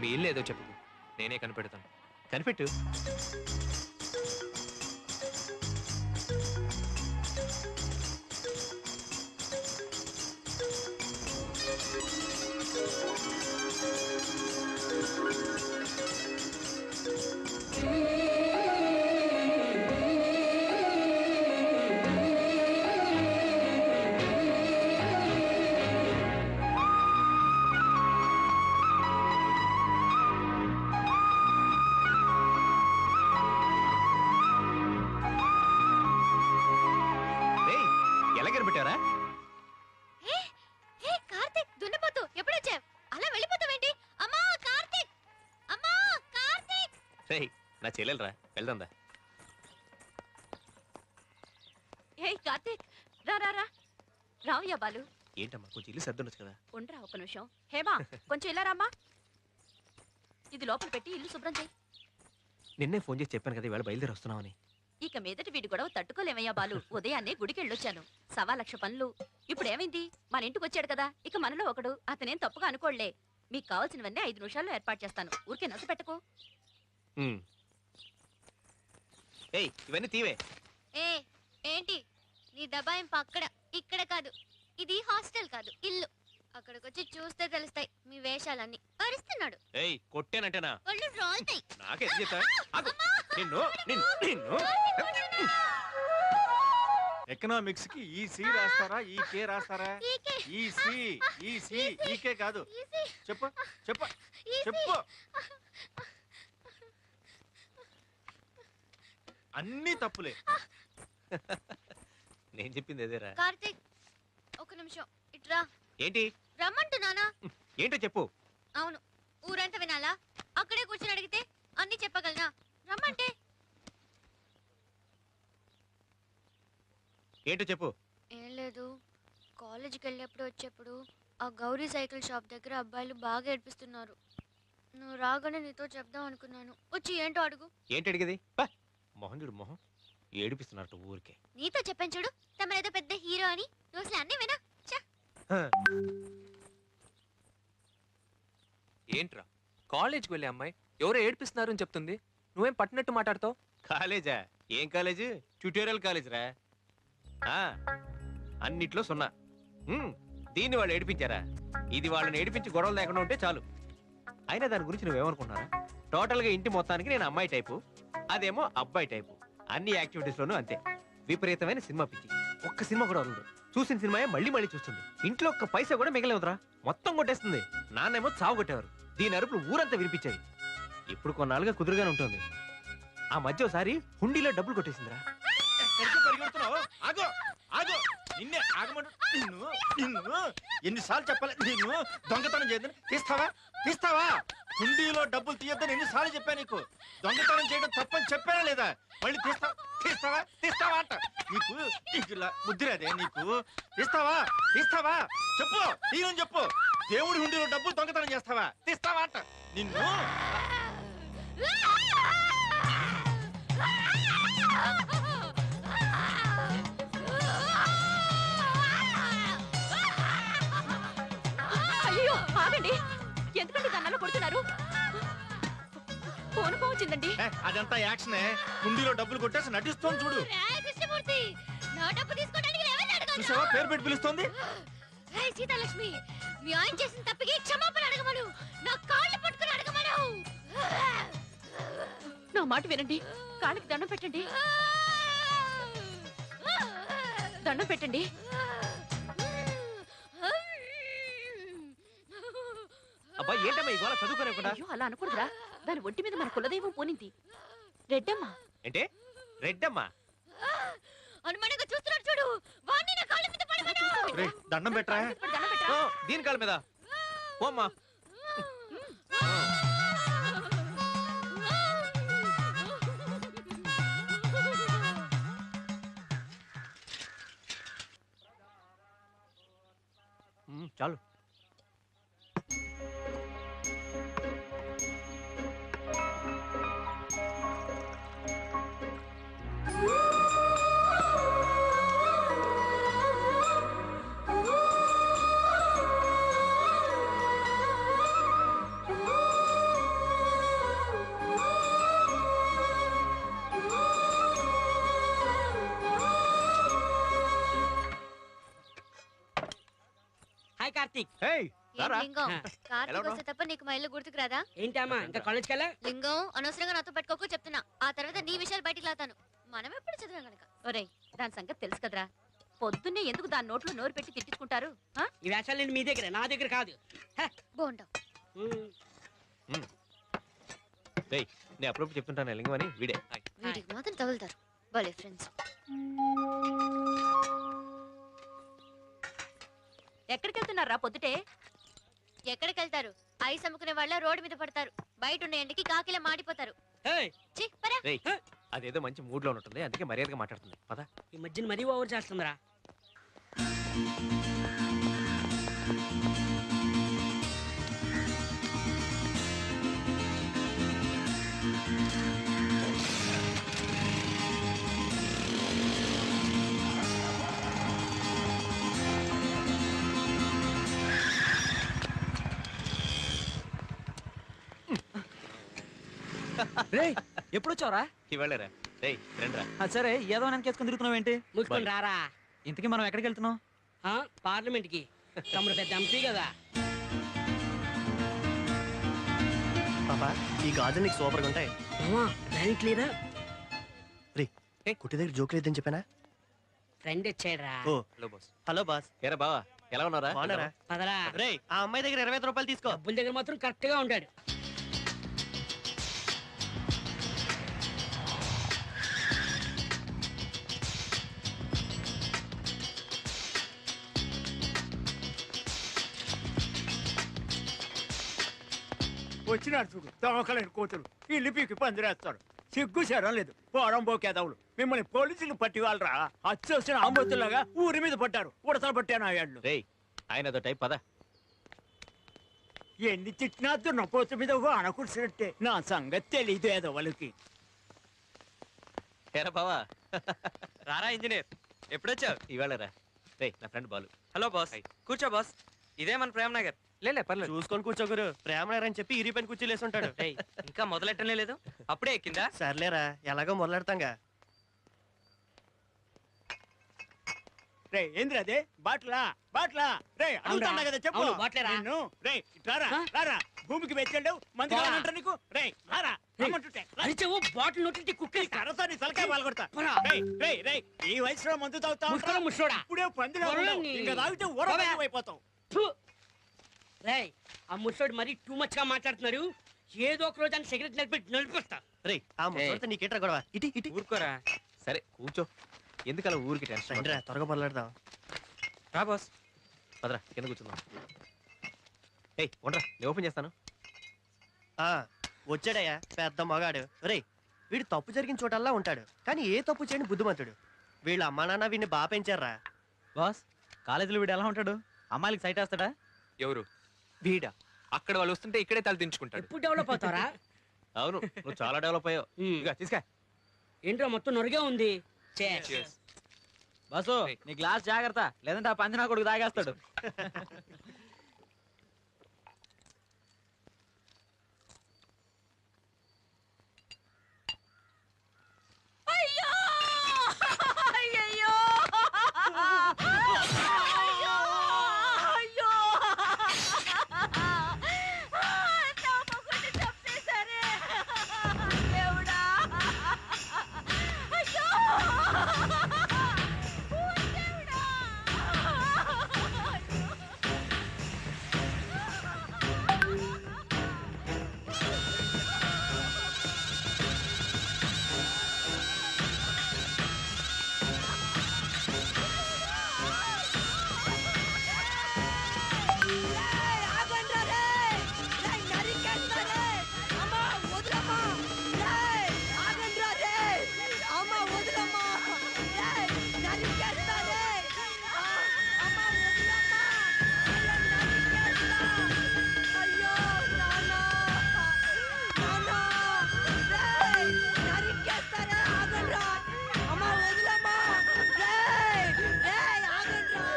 మీ ఇల్లు ఏదో చెప్పు, నేనే కనిపెడతాను. కనిపెట్టు. ఎలా కనిపెట్టారా? కార్తిక్ దున్నపోతు ఎప్పుడొచ్చావ్? అలా వెళ్ళిపోతావేంటి? అమ్మా కార్తిక్! అమ్మా కార్తిక్! రేయ్ నా చెల్లెలరా, వెళ్దాందా. హే కార్తిక్, రా రా రా. రావయ్యా బాలు. ఏంటమ్మా కొంచెం ఇల్లు సర్దుండొచ్చు కదా. ఉండరా ఒక నిమిషం. హేమా కొంచెం ఇలా రామ్మా. ఇది లోపల పెట్టి ఇల్లు శుభ్రం చేయి. నిన్నే ఫోన్ చేసి చెప్పాను కదా ఇవాళ బయలుదేరి వస్తున్నామని. ఇక మీదటి వీడి గొడవ తట్టుకోలేమయ్యా బాలు. ఉదయాన్నే గుడికి వెళ్ళొచ్చాను. 1,00,000 పనులు. ఇప్పుడు ఏమైంది? మన ఇంటికి వచ్చాడు కదా, ఇక మనలో ఒకడు. అతనేం తప్పుగా అనుకోళ్లే. మీకు కావాల్సినవన్నీ 5 నిమిషాల్లో ఏర్పాటు చేస్తాను. ఊరికే నస పెట్టుకో. ఏయ్ ఇవన్నీ తీవే. ఏంటి నీ దబాయింపు? అక్కడ ఇక్కడ కాదు. ఇది హాస్టల్ కాదు, ఇల్లు. అక్కడికొచ్చి చూస్తే తెలుస్తాయి మీ వేషాలన్నీ. అరుస్తున్నాడు. ఏయ్ కొట్టేనంటేనా? ఒళ్ళు రాలుతాయి. నాకే చెప్తా. నిన్ను నిన్ను నిన్ను ఎకనామిక్స్ కి ఈ సి రాస్తారా, ఈ కే రాస్తారా? ఈ సి, ఈ సి, ఈ కే కాదు. చెప్పు చెప్పు చెప్పు. అన్ని తప్పులే. నేను చెప్పింది అదేరా. కార్తిక్ ఒక నిమిషం ఇట్రా. ఏంటి? రమ్మంటున్నానా? ఏంటో చెప్పు. అవును, ఊరంతా వినాలా? అక్కడే కూర్చొని అడిగితే అన్ని చెప్పగలనా? రమ్మంటే ఏంటో చెప్పు. ఏం లేదు, కాలేజీకి వెళ్ళేప్పుడు వచ్చేప్పుడు ఆ గౌరీ సైకిల్ షాప్ దగ్గర అబ్బాయిలు బాగా ఏడిపిస్తున్నారు. నువ్వు రాగానే నీతో చెప్దాం అనుకున్నాను. వచ్చి ఏంటో అడుగు. ఏంటి అడిగేది? మొహం చూడు, మొహం ఏడిపిస్తున్నట్టు ఊరికే. నీతో చెప్పాను చూడు, తమరేదో పెద్ద హీరో అని. రోజులు అన్నీ వినా. ఏంట్రా కాలేజ్కి వెళ్ళే అమ్మాయి ఎవరో ఏడిపిస్తున్నారు అని చెప్తుంది, నువ్వేం పట్టినట్టు మాట్లాడతావు? కాలేజా? ఏం కాలేజ్? ట్యూటోరియల్ కాలేజ్ రా. అన్నిట్లో 0. దీన్ని వాళ్ళు ఏడిపించారా? ఇది వాళ్ళని ఏడిపించి గొడవలు లేకుండా ఉంటే చాలు. అయినా దాని గురించి నువ్వేమనుకుంటున్నారా? టోటల్ గా ఇంటి మొత్తానికి నేను అమ్మాయి టైపు, అదేమో అబ్బాయి టైపు. అన్ని యాక్టివిటీస్ లోనూ అంతే. విపరీతమైన సినిమా పిచ్చి. ఒక్క సినిమా కూడా వదలదు. చూసిన సినిమా మళ్ళీ మళ్ళీ చూస్తుంది. ఇంట్లో ఒక్క పైసా కూడా మిగలవదురా, మొత్తం కొట్టేస్తుంది. నాన్నేమో చావు కొట్టేవారు. దీని అరుపులు ఊరంతా వినిపించేది. ఇప్పుడు కొన్నాళ్ళుగా కుదురుగానే ఉంటుంది. ఆ మధ్య ఒకసారి హుండీలో డబ్బులు కొట్టేసిందిరా. నిన్నే ఆగమంటు. నిన్ను నిన్ను ఎన్నిసార్లు చెప్పాలి? నిన్ను దొంగతనం చేయదని తీస్తావా? తీస్తావా? హుండీలో డబ్బులు తీయద్దని ఎన్నిసార్లు చెప్పా నీకు? దొంగతనం చేయడం తప్పని చెప్పానా లేదా? మళ్ళీ తీస్తావా? తీస్తావా అంట. నీకు ఇలా బుద్ధిరాదే నీకు? తీస్తావా? తీస్తావా? చెప్పు, తీయని చెప్పు. దేవుడి హుండీలో డబ్బులు దొంగతనం చేస్తావా? తీస్తావా అంట నిన్ను. అయ్యో ఆగండి, ఎందుకంటే దాన్ని కొడుతున్నారు? ఫోన్ వచ్చిందండి. అదంతా యాక్షనే. హుండీలో డబ్బులు కొట్టేసి నటిస్తోంది చూడు. కృష్ణమూర్తి, నా డబ్బు తీసుకోవడానికి చూసావా పేరు పెట్టి పిలుస్తోంది? సీతాలక్ష్మి, మీ ఆయన చేసిన తప్పికి క్షమాపణ అడగమను. నా కాళ్ళు పట్టుకుని అడగమను. నా మాట వినండి, కాళ్ళకి దండం పెట్టండి. దండం పెట్టండి. అబ్బా ఏంటమ్మా ఇవాళ చదువుకోనే కూడా? అయ్యో అలా అనకూడదురా, దాని ఒంటి మీద మన కులదైవం పోనింది. రెడ్డమ్మ. ఏంటే రెడ్డమ్మా? అనుమానంగా చూస్తున్నాడు చూడు, వాణ్ణి నా కాళ్ళ మీద పడమను. దండం పెట్టరా. దీని కాళ్ళ మీద పోమ్మా. చాలు. హాయ్ కార్తీక్. ఏయ్, ఏం రారా. లింగం ఆ. ఎలా కార్తీక్ ఉన్నావ్? వస్తే తప్ప నీకు మా ఇల్లు గుర్తుకు రాదా? ఏంటమ్మా ఇంకా కాలేజ్కి వెళ్ళా? లింగం అనవసరంగా నాతో పెట్టుకోకు చెప్తున్నా. ఆ తర్వాత నీ విషయాలు బయటికి లాతాను. మనం ఎప్పుడు చదివాం గనక. ఒరేయ్ దాని సంగతి తెలుసు కదరా పొద్దున్నే ఎందుకు దాని నోట్లో నోరు పెట్టి తిట్టించుకుంటారు ఆ? ఈ వేషాలు మీ దగ్గర, నా దగ్గర కాదు. బాగుంటావు. ఏయ్, నేను అప్పుడప్పుడు చెప్తుంటాను లింగం అని వీడే. వీడికి మాత్రం తగులుతారు భలే ఫ్రెండ్స్. ఎక్కడికి వెళ్తున్నారా పొద్దుటే ఎక్కడికి వెళ్తారు? ఐస్ అమ్ముకునే వాళ్ళ రోడ్డు మీద పడతారు. బయట ఉన్న ఎండకి కాకిలా మాడిపోతారు. ఏయ్, ఛీ, పరా. రేయ్, అదేదో మంచి మూడ్ లో ఉంటుంది, అందుకే మర్యాదగా మాట్లాడుతుంది. పద. ఈ మధ్యన మరీ ఓవర్ చేస్తుందిరా. రే ఎప్పుడు వచ్చావరా? ఇవాళరా. రేయ్, రండ్రా. సరే ఏదో వెనకేసుకుని తిరుగుతున్నావు ఏంటి? మూసుకొని రారా. ఇంతకీ మనం ఎక్కడికి వెళ్తున్నాం? పార్లమెంట్ కి. తమరు పెద్ద ఎంపీ కదా. పాపా ఈ గాజులు నీకు సూపర్గా ఉంటాయి. దానికి లేదా కుట్టి దగ్గర జోక్ లేదని చెప్పానా? ఫ్రెండ్ వచ్చాడురా. ఓ హలో బాస్. Hello boss. ఏరా బావా, ఎలా ఉన్నారా? బాగున్నారా? పదరా. రే ఆ అమ్మాయి దగ్గర 25 రూపాయలు తీసుకో. డబ్బుల దగ్గర మాత్రం కరెక్ట్ గా ఉంటాడు. వచ్చినాడు చూడు దోమకలేని కూతురు ఈ లిపికి పందిరేస్తారు. సిగ్గు శరం లేదు పోరం పోకేదవులు. మిమ్మల్ని పోలీసులు పట్టి వాళ్ళరా అచ్చొచ్చిన ఆంబోతులాగా ఊరి మీద పడ్డారు. ఉడతలు పట్టాను ఆ ఏళ్ళు. రేయ్, ఆయన అదో టైప్. పద. ఎన్ని తిట్టినా దున్నపోతు మీద అనకూర్చినట్టే. నా సంగతి తెలీదు ఏదోవలకి. ఏరా బావా, రారా ఇంజనీర్ ఎప్పుడొచ్చావు? ఇవాళరా. రేయ్, నా ఫ్రెండ్ బాలు. Hello boss. కూర్చో బాస్. ఇదే మన ప్రేమ్ నగర్. లేలే పర్లేదు. చూసుకొని కూర్చోగురు. ప్రేమనని చెప్పి ఇరి పైన కూర్చోలేసి ఉంటాడు. ఏయ్, ఇంకా మొదలెట్టనే లేదు అప్పుడే ఎక్కిందా? సర్లేరా ఎలాగో మొదలెడతాంగా. రే ఏంద్రదే బాట్లా బాట్లా రే అడుగుతాడా కదా చెప్పు. అవును, బాట్లేరా? నిన్ను రే రారా ఆ? రారా భూమికి వెచ్చాడు మంది పోరా. కావాలంటారు నీకు. రే రారా రమ్మంటుంటే. అరిచావు బాటిల్ నొట్టి కుక్క కరతో నీ తలకాయ పాల్గొడతా. పోరా. రేయ్ రేయ్ రేయ్ ఈ వయసులో మందు తాగుతా ముసుకోరా ముసోడా. ఇప్పుడే పందిలో పోరా ఉన్నావు. నీ. ఇంకా తాగితే పోరా. అయిపోతావు. రేయ్ ఆ ముసోడు మరీ టూ మచ్ గా మాట్లాడుతున్నారు. ఏదో ఒక రోజు సిగరెట్ నడిపిస్తా. రే ఆ ముసలితో నీకేట్రా గొడవ? ఇటీ ఇటీ ఊరుకోరా. సరే కూర్చో. ఎందుకు అలా ఊరికి టెన్షన్? రండిరా త్వరగా మొదలెడదాం. రా బాస్. పదరా, కింద కూర్చుందాం. ఏయ్ ఉండరా, నేను ఓపెన్ చేస్తాను. ఆ వచ్చాడయ్యా పెద్ద మగాడు. రే వీడు తప్పు జరిగిన చోటల్లా ఉంటాడు, కానీ ఏ తప్పు చేయని బుద్ధిమంతుడు. వీళ్ళ అమ్మా నాన్న వీడిని బాగా పెంచారా. బాస్ కాలేజీలో వీడు ఎలా ఉంటాడు? అమ్మాయిలకి సైట్ వేస్తాడా? ఎవరు? వీడా? అక్కడ వాళ్ళు వస్తుంటే ఇక్కడే తల దించుకుంటాడు. ఎప్పుడు డెవలప్ అవుతారా? అవును, నువ్వు చాలా డెవలప్ అయ్యావు. ఇక తీసుకా. ఏంట్రా మొత్తం నొరిగే ఉంది. Cheers. బాసు నీ గ్లాస్ జాగ్రత్త, లేదంటే ఆ పందినా కొడుకు తాగేస్తాడు. అయ్యో అయ్యయ్యో అయ్యో అయ్యో నా మొగుడిని చంపేశారే దేవుడా. అయ్యో ఓ దేవుడా.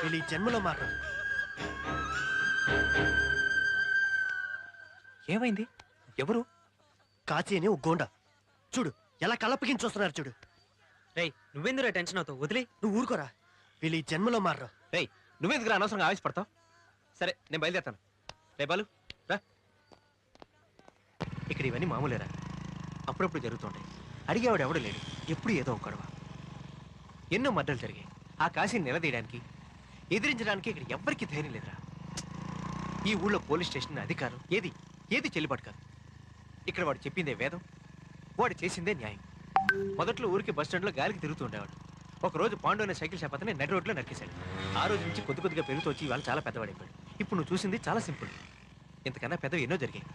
వీళ్ళు ఈ జన్మలో మాత్రం. ఏమైంది? ఎవరు? కాచి అని ఒక గోండా. చూడు ఎలా కళ్ళప్పగించి చూస్తున్నారు చూడు. రేయ్ నువ్వెందురా టెన్షన్ అవుతావు? వదిలే. నువ్వు ఊరుకోరా. వీళ్ళు ఈ జన్మలో మారరు. రేయ్, నువ్వెందుకు అనవసరంగా ఆవేశపడతావు? సరే నేను బయలుదేరుతాను. రే బాలు రా. ఇక్కడ ఇవన్నీ మామూలేరా, అప్పుడప్పుడు జరుగుతుంటాయి. అడిగేవాడు ఎవడు లేడు, ఎప్పుడు ఏదో ఒక గొడవ. ఎన్నో మద్దలు జరిగాయి. ఆ కాశీని నిలదీయడానికి, ఎదిరించడానికి ఇక్కడ ఎవ్వరికీ ధైర్యం లేదురా. ఈ ఊళ్ళో పోలీస్ స్టేషన్ అధికారం ఏది ఏది చెల్లుబాటు కాదు. ఇక్కడ వాడు చెప్పిందే వేదం, వాడు చేసిందే న్యాయం. మొదట్లో ఊరికి బస్ స్టాండ్లో గాలికి తిరుగుతూ ఉండేవాడు. ఒక రోజు పాండు అనే సైకిల్ షాప్ అతని నడి రోడ్లో నరికేశాడు. ఆ రోజు నుంచి కొద్ది కొద్దిగా పెరుగుతూ వచ్చి ఇవాళ చాలా పెద్దవాడైపోయాడు. ఇప్పుడు నువ్వు చూసింది చాలా సింపుల్, ఇంతకన్నా పెద్దవి ఎన్నో జరిగాయి.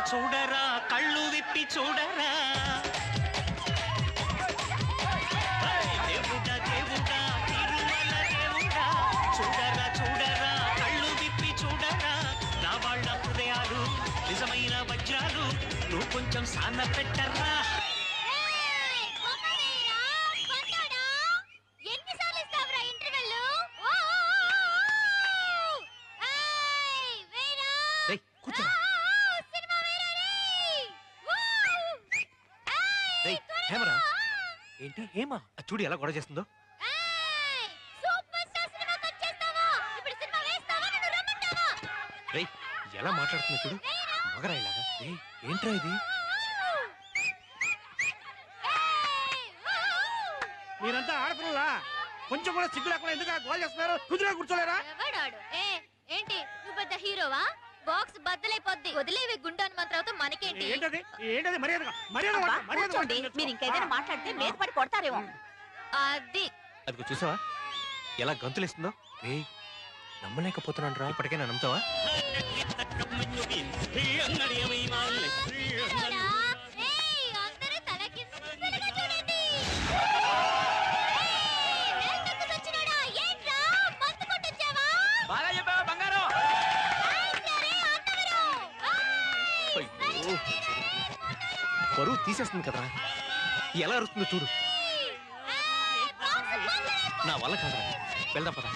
చూడరా కళ్ళు విప్పి చూడరా, దేవుడా దేవుడా తిరుమల దేవుడా, చూడరా కళ్ళు విప్పి చూడరా, నా వాళ్ళ హృదయాలు నిజమైన వజ్రాలు, నువ్వు కొంచెం సాన పెట్టరా. హేమరా, ఏంటి హేమ చూడు ఎలా గొడవ చేస్తుందో. రేయ్ ఎలా మాట్లాడుతుందో చూడు, మగరాయిలాగా. ఏంట్రా ఇది? మీరంతా ఆడపిల్లలా? కొంచెం కూడా సిగ్గు లేకుండా ఎందుకు గోల్ చేస్తున్నారు? కుదురుగా కూర్చోలేరా? ఏంటి నువ్వు పెద్ద హీరోవా? బాక్స్ బద్దలైపోద్ది, వదిలేవి గుండాన్ని మాత్రం మనకేంటి? ఏంటది ఏంటది? మర్యాదగా కూర్చోండి, మీరు ఇంకేదైనా మాట్లాడితే మీద పడి కొడతారేమో. అది అదిగో చూసావా ఎలా గంతులేస్తుందో? నమ్మలేకపోతున్నాను రా. ఇప్పటికైనా నమ్ముతావా? బాగా చెప్పావా బంగారం? బరువు తీసేస్తుంది కదరా, ఎలా అరుస్తుందో చూడు. నా వల్ల కాదురా, వెళ్దాం పద.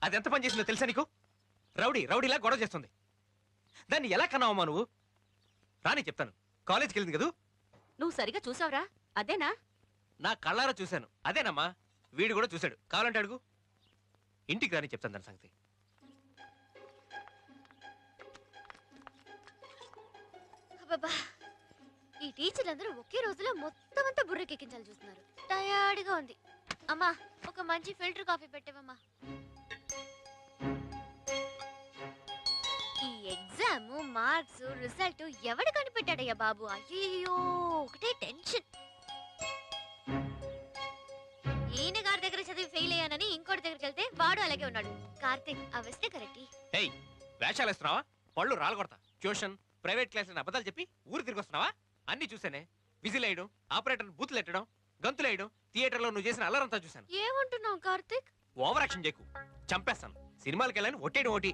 అది ఎంత పని చేసిందో తెలుసా నీకు? రౌడీలా గొడవ చేస్తుంది. దాన్ని ఎలా కన్నావమ్మా నువ్వు? రాని చెప్తాను. కాలేజ్కి వెళ్ళింది కదూ? నువ్వు సరిగా చూసావురా? అదేనా? నా కళ్ళారా చూశాను. అదేనమ్మా, వీడు కూడా చూశాడు. కావాలంటే అడుగు. ఇంటికి రాని చెప్తాను దాని సంగతి. అబ్బబ్బా, ఈ టీచర్లందరూ ఒకే రోజులో మొత్తం అంతా బుర్రకెక్కించాలి చూస్తున్నారు. టయార్డ్గా ఉంది. అమ్మా ఒక మంచి ఫిల్టర్ కాఫీ పెట్టేవమ్మా. ఈ ఎగ్జామ్ మార్క్స్ రిజల్ట్ ఎవడు కనిపెట్టాడయ్యా బాబు? అయ్యో ఒకటే టెన్షన్. ఈయన గారి దగ్గర చదివి ఫెయిల్ అయ్యానని ఇంకోటి దగ్గరికి వెళ్తే వాడు అలాగే ఉన్నాడు. కార్తీక్ ఆ వెస్టే కరెక్ట్. ఏయ్ వేషాలు వేస్తున్నావా? పళ్ళు రాలగొడతా. ట్యూషన్ ప్రైవేట్ క్లాస్ అబద్ధాలు చెప్పి ఊరు తిరిగి వస్తున్నావా? అన్ని చూసానే. విజిల్ వేయడం, ఆపరేటర్ బూతులు ఎట్టడం, గంతులు వేయడం, థియేటర్ లో నువ్వు చేసిన అల్లరంతా చూశాను. ఏమంటున్నావు కార్తీక్? ఓవర్ యాక్షన్ చేయకు, చంపేస్తాను. సినిమాలకి వెళ్ళని ఒట్టేయడం ఒకటి.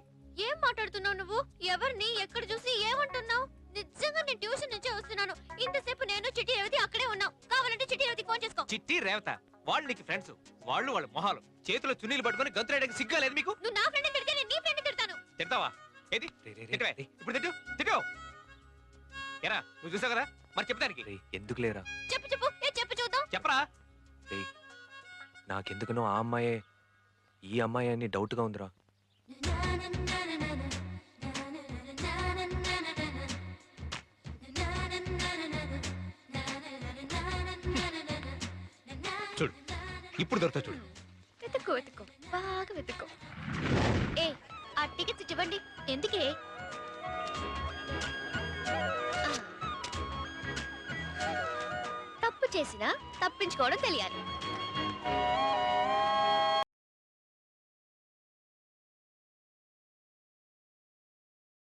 ఏం మాట్లాడుతున్నావు నువ్వు? ఎవరిని ఎక్కడ చూసి ఏమంటున్నావు? నిజంగా నేను ట్యూషన్ నుంచే వస్తున్నాను. ఇంతసేపు నేను చిట్టి రేవతి అక్కడే ఉన్నాం. కావాలంటే చిట్టి రేవతి ఫోన్ చేసుకో. చిట్టి రేవత వాళ్ళు నీకు ఫ్రెండ్స్. వాళ్ళు వాళ్ళ మొహాలు చేతిలో చున్నీలు పట్టుకొని గంతులేయడానికి సిగ్గా లేదు మీకు? నువ్వు నా ఫ్రెండ్ తిడితే నేను నీ ఫ్రెండ్ తిడతాను. తిడతావా? ఏది తిట్టవే, ఇప్పుడు తిట్టు తిట్టు. ఎరా నువ్వు చూసావు కదా, మరి చెప్తానికి ఎందుకు లేరా? చెప్పు చెప్పు, ఏ చెప్పు చూద్దాం. చెప్పరా? నాకెందుకునో ఆ అమ్మాయే ఈ అమ్మాయి అని డౌట్ గా ఉందిరా. చూడు ఇప్పుడు దొరుకుతా చూడు. వెతుక్కో వెతుక్కో, బాగా వెతుక్కో. ఏ ఆ టికెట్స్ ఇవ్వండి. ఎందుకే? తప్పు చేసినా తప్పించుకోవడం తెలియాలి.